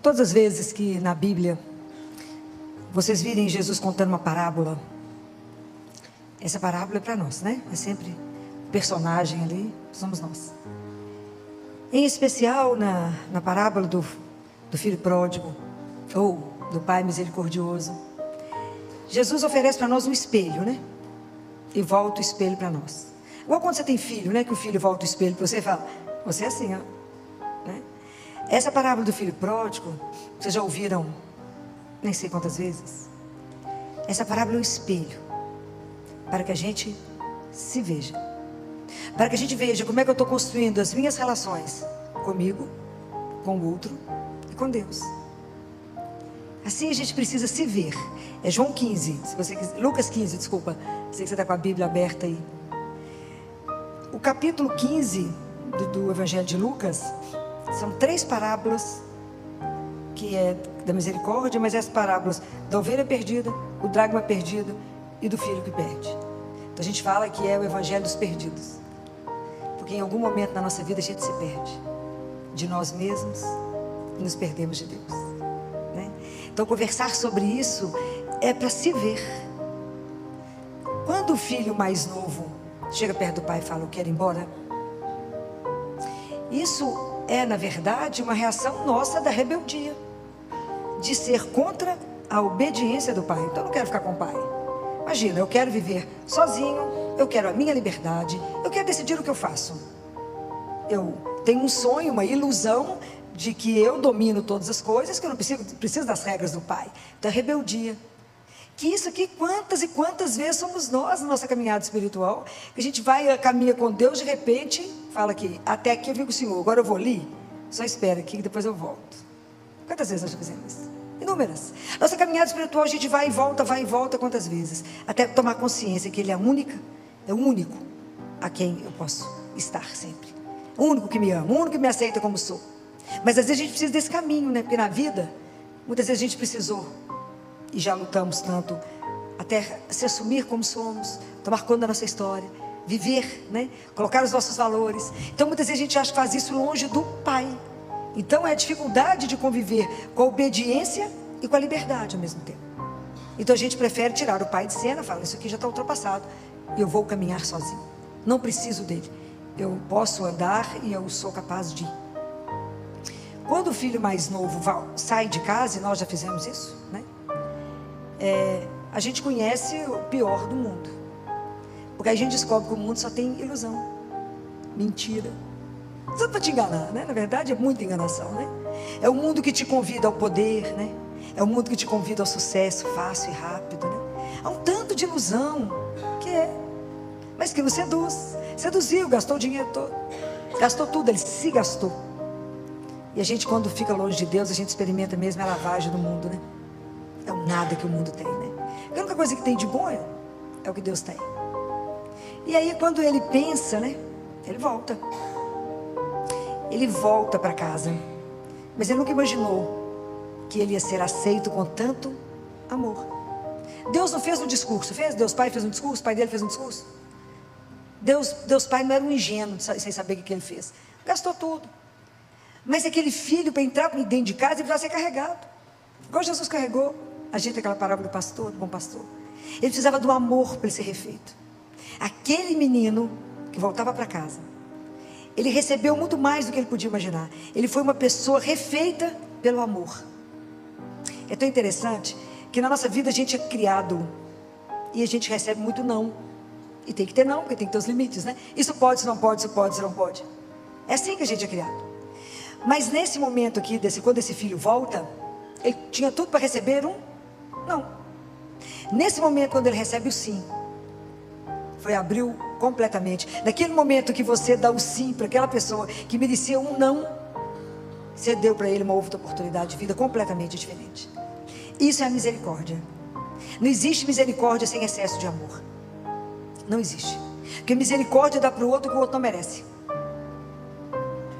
Todas as vezes que na Bíblia vocês virem Jesus contando uma parábola, essa parábola é para nós, né? É sempre o personagem ali, somos nós. Em especial na parábola do filho pródigo, ou do pai misericordioso, Jesus oferece para nós um espelho, né? E volta o espelho para nós. Igual quando você tem filho, né? Que o filho volta o espelho para você e fala, você é assim, ó. Né? Essa parábola do filho pródigo, vocês já ouviram nem sei quantas vezes. Essa parábola é um espelho para que a gente se veja, para que a gente veja como é que eu estou construindo as minhas relações comigo, com o outro e com Deus. Assim a gente precisa se ver. É João 15, se você quiser, Lucas 15, desculpa, sei que você está com a Bíblia aberta aí. O capítulo 15 do Evangelho de Lucas são 3 parábolas que é da misericórdia, mas as parábolas da ovelha perdida, o dracma perdido e do filho que perde. Então a gente fala que é o Evangelho dos perdidos, porque em algum momento na nossa vida a gente se perde de nós mesmos e nos perdemos de Deus, né? Então conversar sobre isso é para se ver. Quando o filho mais novo chega perto do pai e fala, eu quero ir embora, isso é na verdade uma reação nossa da rebeldia, de ser contra a obediência do pai. Então eu não quero ficar com o pai. Imagina, eu quero viver sozinho, eu quero a minha liberdade, eu quero decidir o que eu faço. Eu tenho um sonho, uma ilusão de que eu domino todas as coisas, que eu não preciso das regras do pai. Então é rebeldia. Que isso aqui, quantas e quantas vezes somos nós na nossa caminhada espiritual, que a gente vai, caminha com Deus, de repente, fala aqui, até aqui eu vi com o Senhor, agora eu vou ali, só espera aqui que depois eu volto. Quantas vezes nós já fizemos isso? Inúmeras. Nossa caminhada espiritual a gente vai e volta quantas vezes? Até tomar consciência que Ele é o único a quem eu posso estar sempre. O único que me ama, o único que me aceita como sou. Mas às vezes a gente precisa desse caminho, né? Porque na vida, muitas vezes a gente precisou, e já lutamos tanto, até se assumir como somos, tomar conta da nossa história, viver, né? Colocar os nossos valores. Então muitas vezes a gente acha que faz isso longe do Pai. Então é a dificuldade de conviver com a obediência e com a liberdade ao mesmo tempo. Então a gente prefere tirar o pai de cena, fala, isso aqui já está ultrapassado, eu vou caminhar sozinho, não preciso dele, eu posso andar e eu sou capaz de ir. Quando o filho mais novo sai de casa, e nós já fizemos isso, né? A gente conhece o pior do mundo, porque aí a gente descobre que o mundo só tem ilusão, mentira, só para te enganar, né? Na verdade é muita enganação, né? É o mundo que te convida ao poder, né? É o mundo que te convida ao sucesso fácil e rápido, né? Há um tanto de ilusão mas que nos seduz. Seduziu, gastou o dinheiro todo, gastou tudo, ele se gastou. E a gente, quando fica longe de Deus, a gente experimenta mesmo a lavagem do mundo, né? É o nada que o mundo tem, né? A única coisa que tem de bom é o que Deus tem. E aí quando ele pensa, né? Ele volta para casa, mas ele nunca imaginou que ele ia ser aceito com tanto amor. Deus não fez um discurso, fez? Deus Pai fez um discurso, o pai dele fez um discurso. Deus Pai não era um ingênuo sem saber o que ele fez, gastou tudo. Mas aquele filho, para entrar dentro de casa, ele precisava ser carregado, igual Jesus carregou a gente, aquela parábola do pastor, do bom pastor. Ele precisava do amor para ele ser refeito. Aquele menino que voltava para casa, ele recebeu muito mais do que ele podia imaginar. Ele foi uma pessoa refeita pelo amor. É tão interessante que na nossa vida a gente é criado e a gente recebe muito não. E tem que ter não, porque tem que ter os limites, né? Isso pode, isso não pode, isso pode, isso não pode. É assim que a gente é criado. Mas nesse momento aqui, quando esse filho volta, ele tinha tudo para receber um não. Nesse momento, quando ele recebe o sim, abriu completamente. Naquele momento que você dá o sim para aquela pessoa que merecia um não, você deu para ele uma outra oportunidade de vida completamente diferente. Isso é a misericórdia. Não existe misericórdia sem excesso de amor. Não existe. Porque misericórdia dá para o outro que o outro não merece.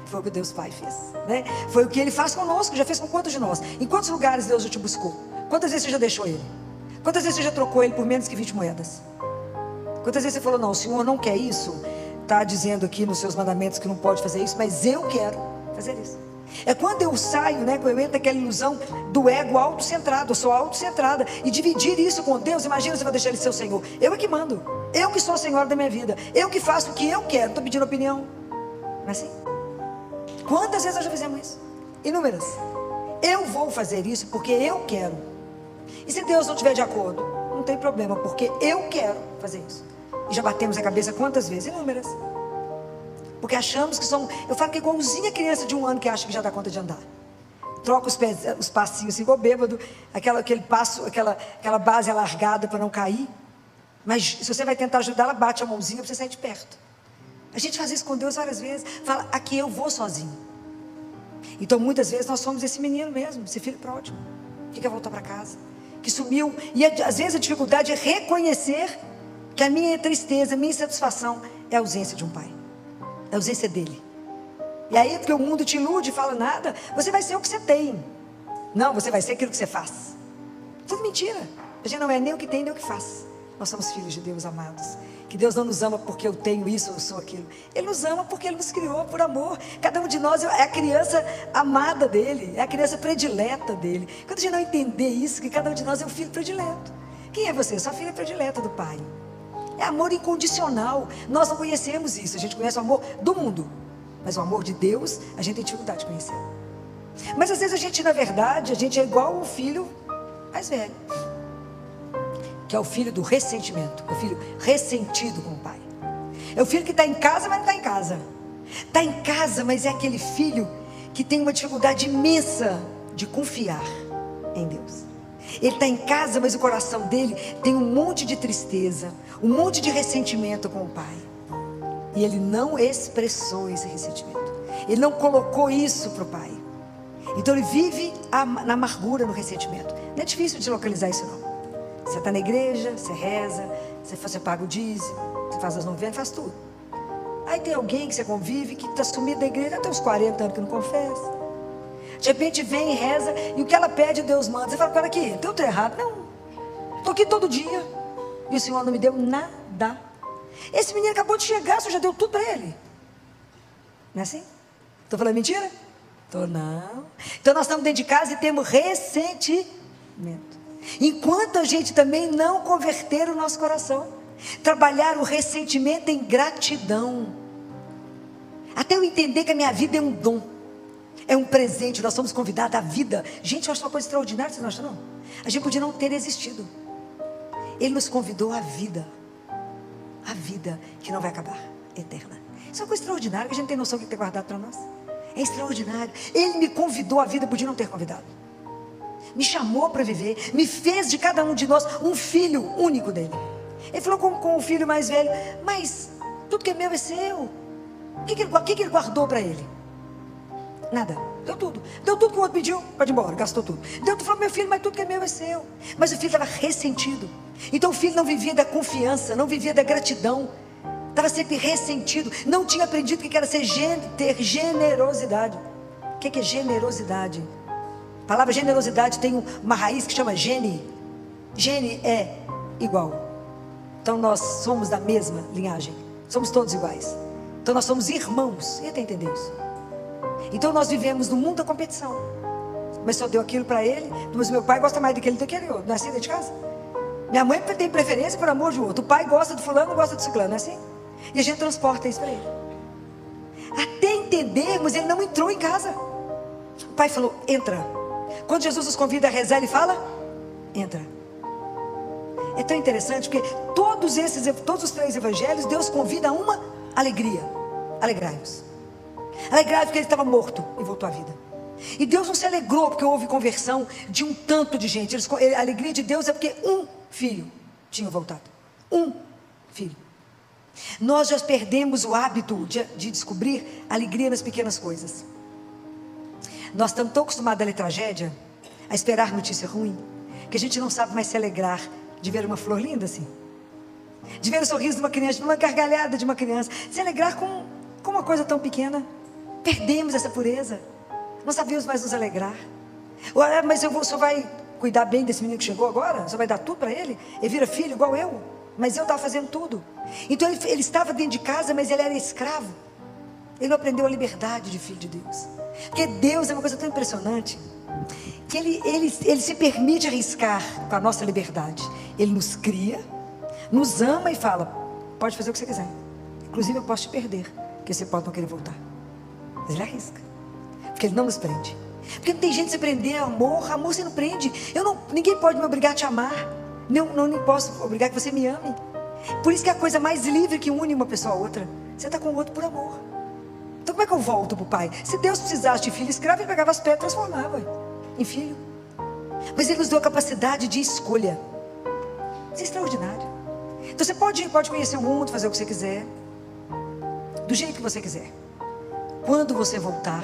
Foi o que Deus Pai fez, né? Foi o que Ele faz conosco, já fez com quantos de nós? Em quantos lugares Deus já te buscou? Quantas vezes você já deixou Ele? Quantas vezes você já trocou Ele por menos que 20 moedas? Quantas vezes você falou, não, o Senhor não quer isso, está dizendo aqui nos seus mandamentos que não pode fazer isso, mas eu quero fazer isso. É quando eu saio, né, quando eu entro naquela ilusão do ego autocentrado, eu sou autocentrada, e dividir isso com Deus. Imagina, você vai deixar Ele ser o Senhor. Eu é que mando, eu que sou a Senhora da minha vida, eu que faço o que eu quero, não estou pedindo opinião. Não é assim? Quantas vezes nós já fizemos isso? Inúmeras. Eu vou fazer isso porque eu quero. E se Deus não estiver de acordo, não tem problema, porque eu quero fazer isso. E já batemos a cabeça quantas vezes? Inúmeras. Porque achamos que somos... Eu falo que é igualzinha a criança de 1 ano que acha que já dá conta de andar. Troca os passinhos, igual bêbado, aquele passo, aquela base alargada para não cair. Mas se você vai tentar ajudar, ela bate a mãozinha para você sair de perto. A gente faz isso com Deus várias vezes. Fala, aqui eu vou sozinho. Então muitas vezes nós somos esse menino mesmo, esse filho pródigo, que quer voltar para casa, que sumiu. E às vezes a dificuldade é reconhecer que a minha tristeza, a minha insatisfação é a ausência de um pai, é a ausência dele. E aí, porque o mundo te ilude e fala nada, você vai ser o que você tem. Não, você vai ser aquilo que você faz. Tudo mentira. A gente não é nem o que tem, nem o que faz. Nós somos filhos de Deus, amados. Que Deus não nos ama porque eu tenho isso ou sou aquilo. Ele nos ama porque Ele nos criou por amor. Cada um de nós é a criança amada dEle, é a criança predileta dEle. Quando a gente não entender isso, que cada um de nós é um filho predileto. Quem é você? Sua filha predileta do Pai. É amor incondicional. Nós não conhecemos isso. A gente conhece o amor do mundo, mas o amor de Deus, a gente tem dificuldade de conhecer. Mas às vezes a gente, na verdade, a gente é igual o filho mais velho, que é o filho do ressentimento, é o filho ressentido com o pai. É o filho que está em casa, mas não está em casa. Está em casa, mas é aquele filho que tem uma dificuldade imensa de confiar em Deus. Ele está em casa, mas o coração dele tem um monte de tristeza, um monte de ressentimento com o pai. E ele não expressou esse ressentimento. Ele não colocou isso para o pai. Então ele vive na amargura, no ressentimento. Não é difícil de localizar isso não. Você está na igreja, você reza, você paga o dízimo, você faz as novenas, faz tudo. Aí tem alguém que você convive, que está sumido da igreja, até uns 40 anos que não confessa. De repente vem e reza, e o que ela pede, Deus manda. Você fala, para aqui, então eu estou errado. Não, estou aqui todo dia, e o Senhor não me deu nada. Esse menino acabou de chegar, o Senhor já deu tudo para ele. Não é assim? Estou falando mentira? Estou não. Então nós estamos dentro de casa e temos ressentimento. Enquanto a gente também não converter o nosso coração, trabalhar o ressentimento em gratidão, até eu entender que a minha vida é um dom, é um presente, nós somos convidados à vida. Gente, eu acho uma coisa extraordinária, vocês não acham não? A gente podia não ter existido. Ele nos convidou à vida que não vai acabar, eterna. Isso é uma coisa extraordinária, que a gente tem noção do que tem guardado para nós. É extraordinário. Ele me convidou à vida, podia não ter convidado. Me chamou para viver, me fez de cada um de nós um filho único dele. Ele falou com o filho mais velho, mas tudo que é meu é seu. O que ele guardou para ele? Nada, deu tudo que o outro pediu, pode ir embora, gastou tudo. Deus falou, meu filho, mas tudo que é meu é seu. Mas o filho estava ressentido. Então o filho não vivia da confiança, não vivia da gratidão, estava sempre ressentido, não tinha aprendido o que era ter generosidade. O que é generosidade? A palavra generosidade tem uma raiz que chama gene. Gene é igual. Então nós somos da mesma linhagem, somos todos iguais. Então nós somos irmãos. E até entender isso. Então nós vivemos no mundo da competição. Mas só deu aquilo para ele. Mas meu pai gosta mais daquele do que eu. Não é assim dentro de casa? Minha mãe tem preferência por amor de outro. O pai gosta do fulano, não gosta do ciclano, não é assim? E a gente transporta isso para ele. Até entendermos, ele não entrou em casa. O pai falou, entra. Quando Jesus nos convida a rezar, ele fala, entra. É tão interessante porque todos os 3 evangelhos, Deus convida a uma alegria. Alegrai-vos. Alegrai-vos porque ele estava morto e voltou à vida. E Deus não se alegrou porque houve conversão de um tanto de gente. A alegria de Deus é porque um filho tinha voltado. Um filho. Nós já perdemos o hábito de descobrir alegria nas pequenas coisas. Nós estamos tão acostumados a ler tragédia, a esperar notícia ruim, que a gente não sabe mais se alegrar de ver uma flor linda assim, de ver o sorriso de uma criança, de uma gargalhada de uma criança, se alegrar com uma coisa tão pequena. Perdemos essa pureza, não sabemos mais nos alegrar. Mas o senhor vai cuidar bem desse menino que chegou agora? O senhor vai dar tudo para ele? Ele vira filho igual eu, mas eu estava fazendo tudo. Então ele estava dentro de casa, mas ele era escravo. Ele não aprendeu a liberdade de filho de Deus. Porque Deus é uma coisa tão impressionante, que Ele se permite arriscar com a nossa liberdade. Ele nos cria, nos ama e fala: pode fazer o que você quiser. Inclusive eu posso te perder, porque você pode não querer voltar. Mas Ele arrisca, porque Ele não nos prende. Porque não tem gente que se prender a amor você não prende. Ninguém pode me obrigar a te amar. Nem posso obrigar que você me ame. Por isso que é a coisa mais livre que une uma pessoa a outra. Você está com o outro por amor. Então como é que eu volto para o pai? Se Deus precisasse de filho escravo, Ele pegava as pedras e transformava em filho. Mas Ele nos deu a capacidade de escolha. Isso é extraordinário. Então você pode conhecer o mundo, fazer o que você quiser, do jeito que você quiser. Quando você voltar,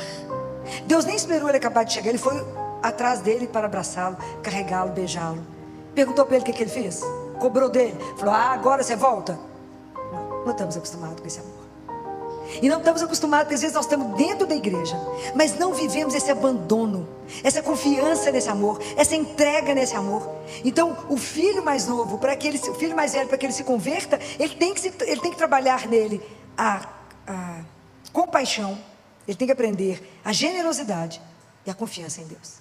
Deus nem esperou ele acabar de chegar. Ele foi atrás dele para abraçá-lo, carregá-lo, beijá-lo. Perguntou para ele o que ele fez. Cobrou dele. Falou: agora você volta. Não estamos acostumados com esse amor. E não estamos acostumados, porque às vezes nós estamos dentro da igreja, mas não vivemos esse abandono, essa confiança nesse amor, essa entrega nesse amor. Então o filho mais novo, o filho mais velho, para que ele se converta, ele tem que trabalhar nele a compaixão. Ele tem que aprender a generosidade e a confiança em Deus.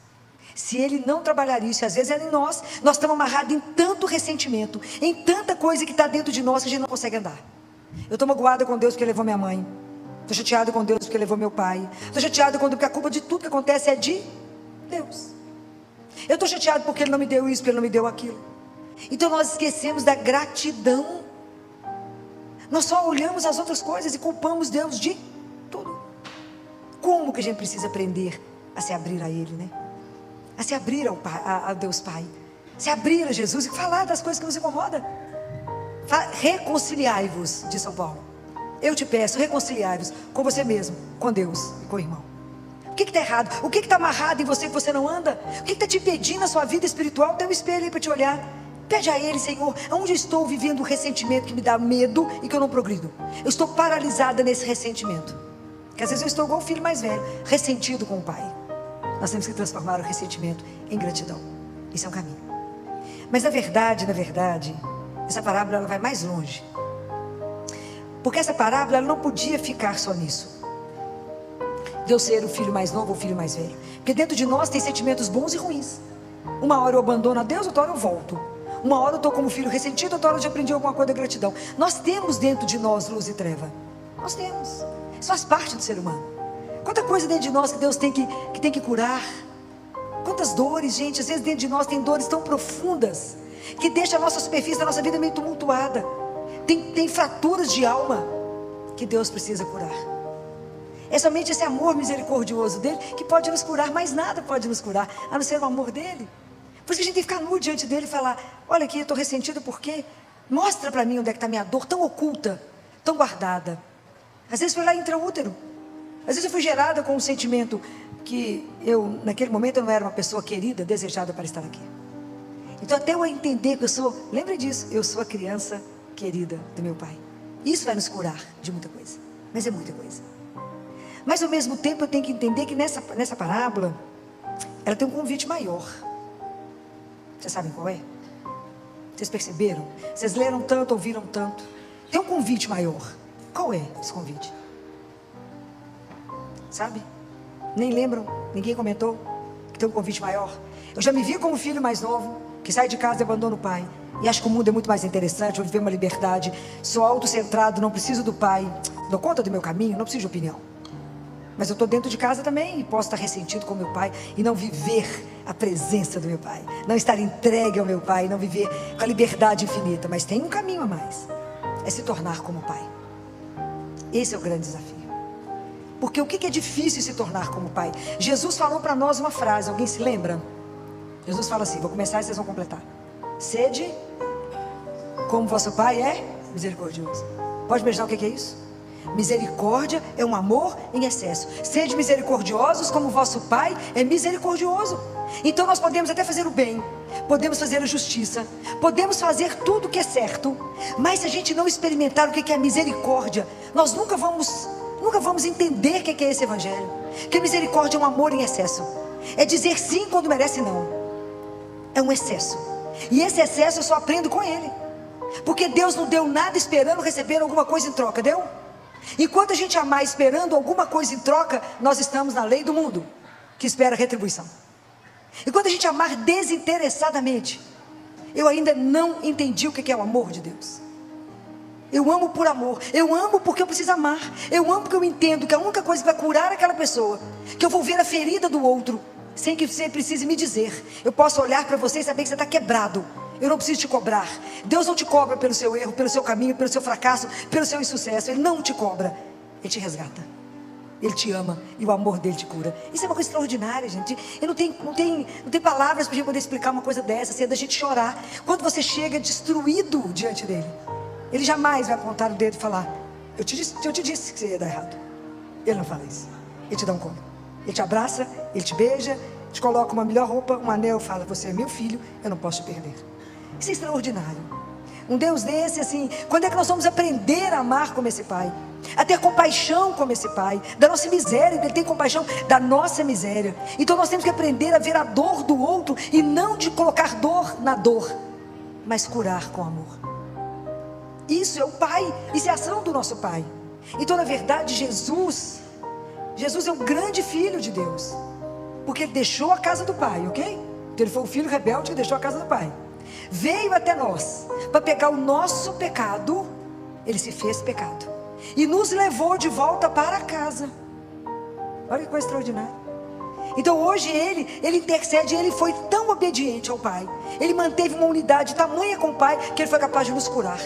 Se ele não trabalhar isso, às vezes é em nós estamos amarrados em tanto ressentimento, em tanta coisa que está dentro de nós que a gente não consegue andar. Eu estou magoada com Deus porque Ele levou minha mãe. Estou chateada com Deus porque Ele levou meu pai. Estou chateada com Deus porque a culpa de tudo que acontece é de Deus. Eu estou chateada porque Ele não me deu isso, porque Ele não me deu aquilo. Então nós esquecemos da gratidão. Nós só olhamos as outras coisas e culpamos Deus de tudo. Como que a gente precisa aprender a se abrir a Ele, né? A se abrir a Deus Pai. Se abrir a Jesus e falar das coisas que nos incomodam. Reconciliai-vos, diz São Paulo. Eu te peço, reconciliai-vos com você mesmo, com Deus e com o irmão. O que está errado? O que está amarrado em você que você não anda? O que está te impedindo a sua vida espiritual? Tem um espelho aí para te olhar. Pede a Ele: Senhor, aonde eu estou vivendo um ressentimento que me dá medo e que eu não progrido? Eu estou paralisada nesse ressentimento. Porque às vezes eu estou igual o filho mais velho, ressentido com o pai. Nós temos que transformar o ressentimento em gratidão. Isso é um caminho. Mas na verdade, essa parábola ela vai mais longe. Porque essa parábola ela não podia ficar só nisso. Deus ser o filho mais novo ou o filho mais velho. Porque dentro de nós tem sentimentos bons e ruins. Uma hora eu abandono a Deus, outra hora eu volto. Uma hora eu estou como filho ressentido, outra hora eu já aprendi alguma coisa de gratidão. Nós temos dentro de nós luz e treva. Nós temos. Isso faz parte do ser humano. Quanta coisa dentro de nós que Deus tem que curar. Quantas dores, gente. Às vezes dentro de nós tem dores tão profundas que deixa a nossa superfície da nossa vida meio tumultuada. Tem fraturas de alma que Deus precisa curar. É somente esse amor misericordioso dele que pode nos curar. Mais nada pode nos curar a não ser o amor dele. Por isso que a gente tem que ficar nu diante dele e falar: olha aqui, eu estou ressentido por quê? Mostra para mim onde é que está minha dor tão oculta, tão guardada. Às vezes foi lá intraútero. Às vezes eu fui gerada com um sentimento que naquele momento eu não era uma pessoa querida, desejada para estar aqui. Então até eu entender que lembre disso, eu sou a criança querida do meu pai. Isso vai nos curar de muita coisa, mas é muita coisa. Mas ao mesmo tempo eu tenho que entender que nessa parábola, ela tem um convite maior. Vocês sabem qual é? Vocês perceberam? Vocês leram tanto, ouviram tanto. Tem um convite maior. Qual é esse convite? Sabe? Nem lembram, ninguém comentou que tem um convite maior. Eu já me vi como filho mais novo, que sai de casa e abandona o pai, e acho que o mundo é muito mais interessante, vou viver uma liberdade, sou autocentrado, não preciso do pai, dou conta do meu caminho, não preciso de opinião. Mas eu estou dentro de casa também, e posso estar ressentido com meu pai, e não viver a presença do meu pai, não estar entregue ao meu pai, não viver com a liberdade infinita. Mas tem um caminho a mais, é se tornar como o pai. Esse é o grande desafio. Porque o que é difícil se tornar como o pai? Jesus falou para nós uma frase, alguém se lembra? Jesus fala assim, vou começar e vocês vão completar: sede como vosso pai é misericordioso. Pode imaginar o que é isso? Misericórdia é um amor em excesso. Sede misericordiosos como vosso pai é misericordioso. Então nós podemos até fazer o bem, podemos fazer a justiça, podemos fazer tudo o que é certo, mas se a gente não experimentar o que é a misericórdia, nós nunca vamos entender o que é esse evangelho. Que a misericórdia é um amor em excesso, é dizer sim quando merece não. É um excesso, e esse excesso eu só aprendo com ele. Porque Deus não deu nada esperando receber alguma coisa em troca, deu? Enquanto a gente amar esperando alguma coisa em troca, nós estamos na lei do mundo, que espera retribuição. Enquanto a gente amar desinteressadamente, eu ainda não entendi o que é o amor de Deus. Eu amo por amor, eu amo porque eu preciso amar, eu amo porque eu entendo que a única coisa que vai curar aquela pessoa, que eu vou ver a ferida do outro, sem que você precise me dizer. Eu posso olhar para você e saber que você está quebrado. Eu não preciso te cobrar. Deus não te cobra pelo seu erro, pelo seu caminho, pelo seu fracasso, pelo seu insucesso. Ele não te cobra, Ele te resgata. Ele te ama e o amor dele te cura. Isso é uma coisa extraordinária, gente. Eu não tenho palavras para a gente poder explicar uma coisa dessa, assim, é da gente chorar. Quando você chega destruído diante dele, ele jamais vai apontar o dedo e falar: eu te disse que você ia dar errado. Ele não fala isso. Ele te dá um colo, ele te abraça, ele te beija, te coloca uma melhor roupa, um anel, fala: você é meu filho, eu não posso te perder. Isso é extraordinário. Um Deus desse, assim, quando é que nós vamos aprender a amar como esse Pai? A ter compaixão como esse Pai, da nossa miséria. Ele tem compaixão da nossa miséria. Então nós temos que aprender a ver a dor do outro, e não de colocar dor na dor, mas curar com amor. Isso é o Pai, isso é a ação do nosso Pai. Então na verdade Jesus é o grande Filho de Deus, porque Ele deixou a casa do Pai, ok? Então Ele foi o filho rebelde que deixou a casa do Pai, veio até nós para pegar o nosso pecado. Ele se fez pecado e nos levou de volta para casa. Olha que coisa extraordinária. Então hoje ele intercede. Ele foi tão obediente ao Pai, ele manteve uma unidade tamanha com o Pai, que Ele foi capaz de nos curar.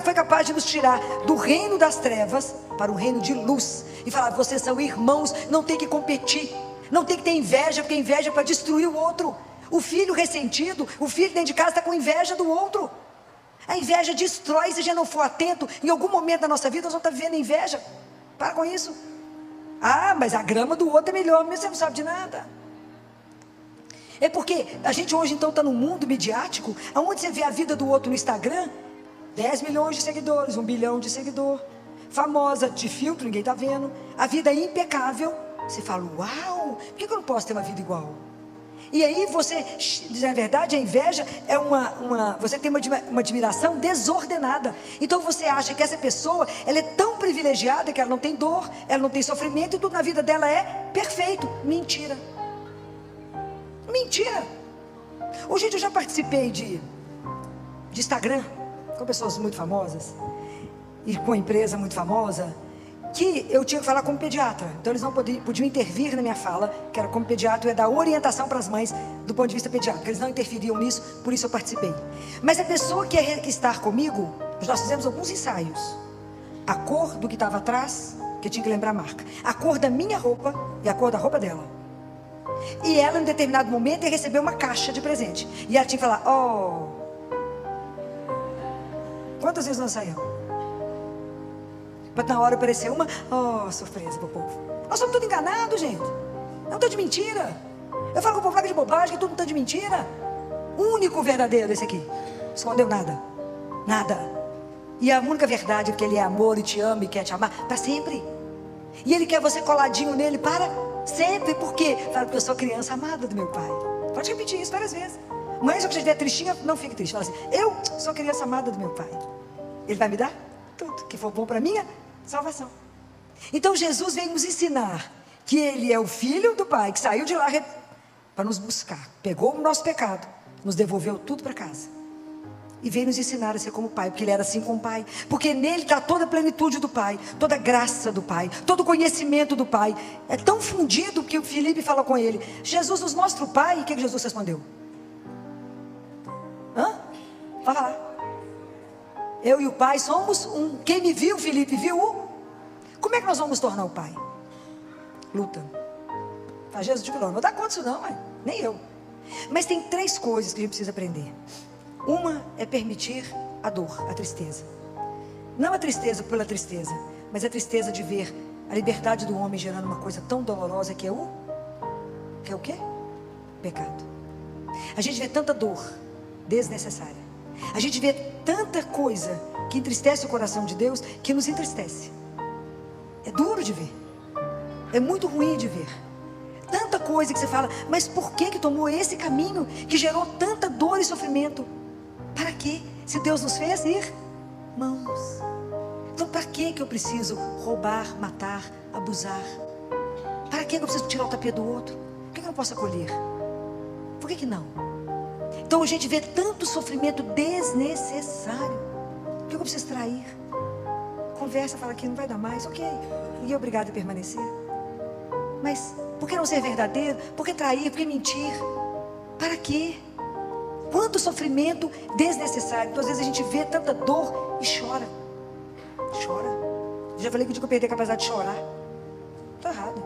Foi capaz de nos tirar do reino das trevas para o reino de luz, e falar: vocês são irmãos, não tem que competir, não tem que ter inveja, porque inveja é para destruir o outro. O filho ressentido, o filho dentro de casa está com inveja do outro. A inveja destrói. Se a gente não for atento, em algum momento da nossa vida nós vamos estar vivendo inveja. Para com isso. Ah, mas a grama do outro é melhor, mas você não sabe de nada. É porque a gente hoje então está num mundo midiático, onde você vê a vida do outro no Instagram, 10 milhões de seguidores, 1 bilhão de seguidor, famosa, de filtro, ninguém está vendo, a vida é impecável. Você fala: uau, por que eu não posso ter uma vida igual? E aí você, na verdade, a inveja é você tem uma admiração desordenada. Então você acha que essa pessoa, ela é tão privilegiada que ela não tem dor, ela não tem sofrimento, e tudo na vida dela é perfeito. Mentira. Mentira. Hoje eu já participei de Instagram com pessoas muito famosas e com empresa muito famosa, que eu tinha que falar como pediatra. Então eles não podiam intervir na minha fala, que era como pediatra, eu ia dar orientação para as mães do ponto de vista pediátrico. Eles não interferiam nisso, por isso eu participei. Mas a pessoa que ia estar comigo, nós fizemos alguns ensaios. A cor do que estava atrás, que eu tinha que lembrar a marca, a cor da minha roupa e a cor da roupa dela. E ela, em determinado momento, ia receber uma caixa de presente, e ela tinha que falar: oh, quantas vezes nós saímos? Para na hora aparecer uma, oh, surpresa para o povo. Nós somos todos enganados, gente. Não estou de mentira. Eu falo com o povo de bobagem, que tudo está de mentira. O único verdadeiro esse aqui. Escondeu nada. Nada. E a única verdade é que Ele é amor e te ama e quer te amar para sempre. E Ele quer você coladinho nele para sempre. Por quê? Fala: porque eu sou criança amada do meu Pai. Pode repetir isso várias vezes. Mãe, se você estiver tristinha, não fique triste. Fala assim: eu sou criança amada do meu Pai. Ele vai me dar tudo que for bom para minha salvação. Então Jesus veio nos ensinar que Ele é o Filho do Pai, que saiu de lá para nos buscar, pegou o nosso pecado, nos devolveu tudo para casa, e veio nos ensinar a ser como o Pai, porque Ele era assim com o Pai, porque nele está toda a plenitude do Pai, toda a graça do Pai, todo o conhecimento do Pai. É tão fundido que o Filipe falou com ele: Jesus nos mostra o Pai. E o que Jesus respondeu? Fala lá. Eu e o Pai somos um. Quem me viu, Filipe, viu o. Como é que nós vamos nos tornar o Pai? Luta. Faz Jesus de não vou dar conta disso não, mãe. Nem eu. Mas tem 3 coisas que a gente precisa aprender. Uma é permitir a dor, a tristeza. Não a tristeza pela tristeza, mas a tristeza de ver a liberdade do homem gerando uma coisa tão dolorosa que é o quê? Pecado. A gente vê tanta dor desnecessária. A gente vê tanta coisa que entristece o coração de Deus, que nos entristece. É duro de ver. É muito ruim de ver. Tanta coisa que você fala: mas por que tomou esse caminho que gerou tanta dor e sofrimento? Para quê? Se Deus nos fez irmãos. Então para que eu preciso roubar, matar, abusar? Para que eu preciso tirar o tapete do outro? Por que eu não posso acolher? Por que não? Então a gente vê tanto sofrimento desnecessário. Por que eu preciso trair? Conversa, fala que não vai dar mais, ok. Ninguém é obrigado a permanecer. Mas por que não ser verdadeiro? Por que trair? Por que mentir? Para quê? Quanto sofrimento desnecessário. Então às vezes a gente vê tanta dor e chora. Chora. Eu já falei que o dia que eu perdi a capacidade de chorar. Está errado.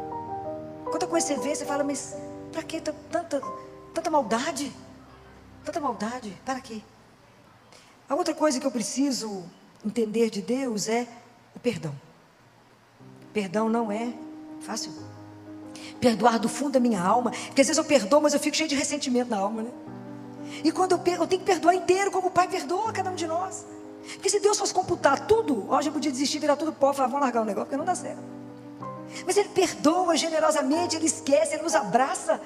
Quanta coisa você vê, você fala, mas para que tanta maldade? Tanta maldade, para quê? A outra coisa que eu preciso entender de Deus é o perdão. Perdão não é fácil. Perdoar do fundo da minha alma, porque às vezes eu perdoo, mas eu fico cheio de ressentimento na alma, né? E quando eu tenho que perdoar inteiro, como o Pai perdoa cada um de nós. Porque se Deus fosse computar tudo, ó, já podia desistir, virar tudo pó, falar, vamos largar o negócio, porque não dá certo. Mas Ele perdoa generosamente, Ele esquece, Ele nos abraça,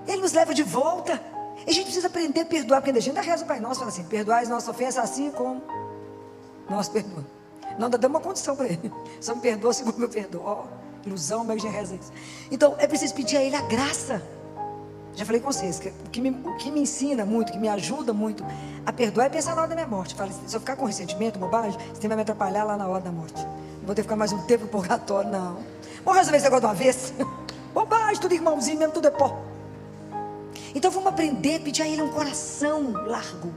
Ele nos leva de volta. E a gente precisa aprender a perdoar, porque a gente ainda reza o Pai Nosso, fala assim, perdoai as nossas ofensas assim como nós perdoamos. Não, dá uma condição para Ele. Só me perdoa assim como eu perdoo. Ó, ilusão, mas a gente reza isso. Então, é preciso pedir a Ele a graça. Já falei com vocês, o que me ensina muito, que me ajuda muito a perdoar é pensar na hora da minha morte. Fala, se eu ficar com ressentimento, bobagem, você vai me atrapalhar lá na hora da morte. Não vou ter que ficar mais um tempo no purgatório, não. Vamos resolver esse negócio de uma vez? Bobagem, tudo irmãozinho mesmo, tudo é pó. Então vamos aprender a pedir a Ele um coração largo.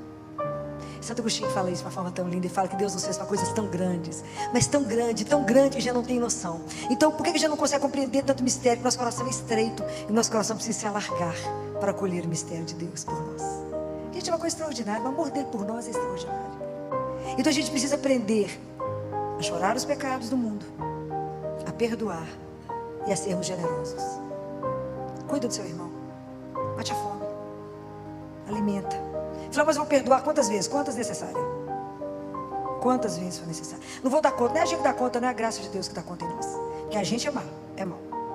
Santo Agostinho fala isso de uma forma tão linda. Ele fala que Deus nos fez para coisas tão grandes, mas tão grande que já não tem noção. Então por que já não consegue compreender tanto mistério? Porque nosso coração é estreito e nosso coração precisa se alargar para acolher o mistério de Deus por nós. Gente, é uma coisa extraordinária. O amor dele por nós é extraordinário. Então a gente precisa aprender a chorar os pecados do mundo, a perdoar e a sermos generosos. Cuida do seu irmão. Mate a fome. Alimenta. Fala, mas eu vou perdoar quantas vezes? Quantas necessárias? Quantas vezes for necessário? Não vou dar conta, não é a gente que dá conta, não é a graça de Deus que dá conta em nós. Que a gente é mal,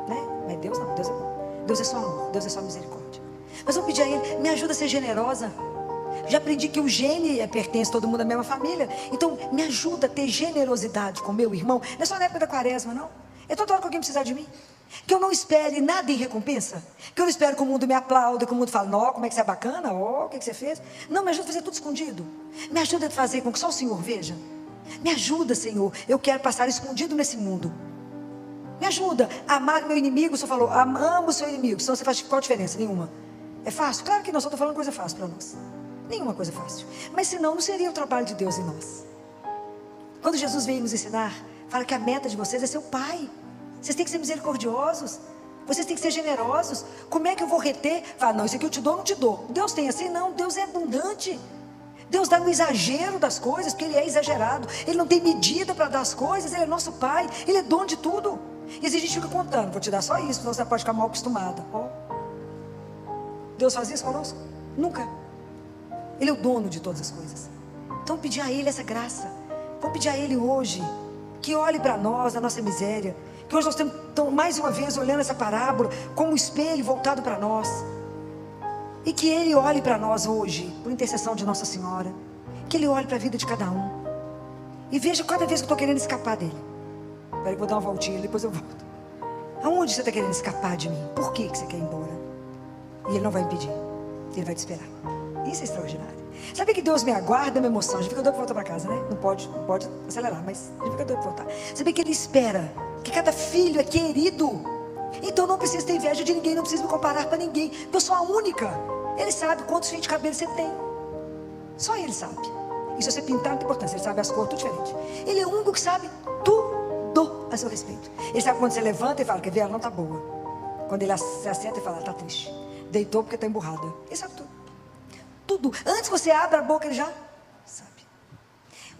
né? Mas Deus não, Deus é bom. Deus é só amor, Deus é só misericórdia. Mas eu vou pedir a Ele, me ajuda a ser generosa. Já aprendi que o gene pertence a todo mundo da mesma família. Então me ajuda a ter generosidade com meu irmão. Não é só na época da quaresma, não. É toda hora que alguém precisar de mim. Que eu não espere nada em recompensa. Que eu não espero que o mundo me aplaude, que o mundo fale, não, como é que você é bacana, o que você fez. Não, me ajuda a fazer tudo escondido. Me ajuda a fazer com que só o Senhor veja. Me ajuda, Senhor, eu quero passar escondido nesse mundo. Me ajuda a amar meu inimigo. O Senhor falou, amo o seu inimigo. Senão você faz qual diferença? Nenhuma. É fácil? Claro que não, só estou falando coisa fácil para nós. Nenhuma coisa fácil. Mas senão não seria o trabalho de Deus em nós. Quando Jesus veio nos ensinar, fala que a meta de vocês é ser o Pai. Vocês têm que ser misericordiosos. Vocês têm que ser generosos. Como é que eu vou reter? Fala, não, isso aqui eu te dou, não te dou. Deus tem assim? Não, Deus é abundante. Deus dá no exagero das coisas, porque Ele é exagerado. Ele não tem medida para dar as coisas. Ele é nosso Pai, Ele é dono de tudo. E se a gente fica contando, vou te dar só isso, senão você pode ficar mal acostumada. Deus faz isso conosco? Nunca. Ele é o dono de todas as coisas. Então pedir a Ele essa graça. Vamos pedir a Ele hoje que olhe para nós, a nossa miséria. Que hoje nós estamos mais uma vez olhando essa parábola como um espelho voltado para nós. E que Ele olhe para nós hoje, por intercessão de Nossa Senhora. Que Ele olhe para a vida de cada um. E veja cada vez que eu estou querendo escapar dEle. Espera, eu vou dar uma voltinha, depois eu volto. Aonde você está querendo escapar de mim? Por que você quer ir embora? E Ele não vai impedir. Ele vai te esperar. Isso é extraordinário. Sabe que Deus me aguarda, minha emoção. Já fica doido para voltar para casa, né? Não pode acelerar, mas já fica doido para voltar. Sabe que Ele espera que cada filho é querido. Então não precisa ter inveja de ninguém, não precisa me comparar para ninguém, porque eu sou a única. Ele sabe quantos fios de cabelo você tem. Só Ele sabe. E se você pintar, não tem importância. Ele sabe as cores, tudo diferente. Ele é o único que sabe tudo a seu respeito. Ele sabe quando você levanta e fala, quer ver, ela não está boa. Quando ele se assenta e fala, ela está triste. Deitou porque está emburrada. Ele sabe tudo. Tudo. Antes que você abra a boca, Ele já sabe.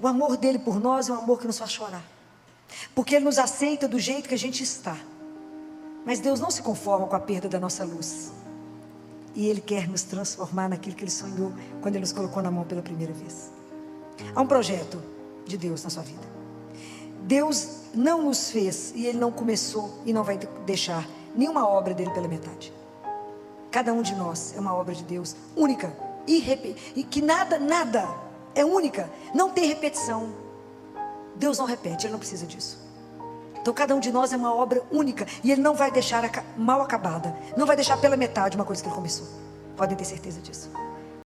O amor dele por nós é um amor que nos faz chorar. Porque Ele nos aceita do jeito que a gente está. Mas Deus não se conforma com a perda da nossa luz. E Ele quer nos transformar naquilo que Ele sonhou quando Ele nos colocou na mão pela primeira vez. Há um projeto de Deus na sua vida. Deus não nos fez e Ele não começou e não vai deixar nenhuma obra dele pela metade. Cada um de nós é uma obra de Deus única, e que nada é única, não tem repetição. Deus não repete, Ele não precisa disso. Então cada um de nós é uma obra única, e Ele não vai deixar mal acabada, não vai deixar pela metade uma coisa que Ele começou. Podem ter certeza disso.